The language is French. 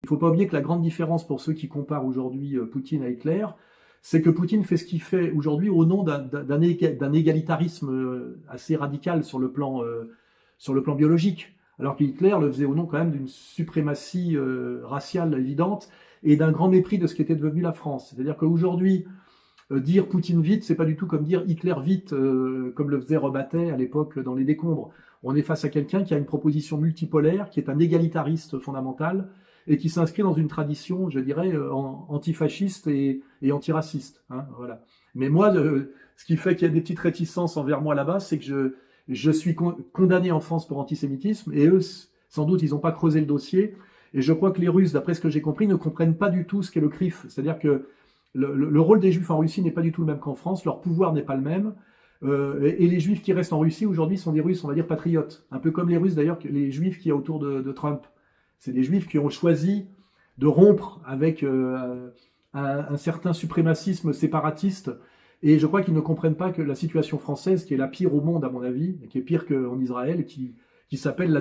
Il ne faut pas oublier que la grande différence pour ceux qui comparent aujourd'hui Poutine à Hitler, c'est que Poutine fait ce qu'il fait aujourd'hui au nom d'un égalitarisme assez radical sur le plan biologique, alors que Hitler le faisait au nom quand même d'une suprématie raciale évidente et d'un grand mépris de ce qu'était devenu la France. C'est-à-dire qu'aujourd'hui, dire Poutine vite, c'est pas du tout comme dire Hitler vite, comme le faisait Robatet à l'époque dans les décombres. On est face à quelqu'un qui a une proposition multipolaire, qui est un égalitariste fondamental, et qui s'inscrit dans une tradition, je dirais, antifasciste et antiraciste. Hein, voilà. Mais moi, ce qui fait qu'il y a des petites réticences envers moi là-bas, c'est que je suis condamné en France pour antisémitisme, et eux, sans doute, ils n'ont pas creusé le dossier. Et je crois que les Russes, d'après ce que j'ai compris, ne comprennent pas du tout ce qu'est le CRIF. C'est-à-dire que le rôle des Juifs en Russie n'est pas du tout le même qu'en France, leur pouvoir n'est pas le même. Et les Juifs qui restent en Russie aujourd'hui sont des Russes, on va dire, patriotes. Un peu comme les Russes d'ailleurs, les Juifs qu'il y a autour de Trump. C'est des Juifs qui ont choisi de rompre avec un certain suprémacisme séparatiste. Et je crois qu'ils ne comprennent pas que la situation française, qui est la pire au monde à mon avis, qui est pire qu'en Israël, qui s'appelle la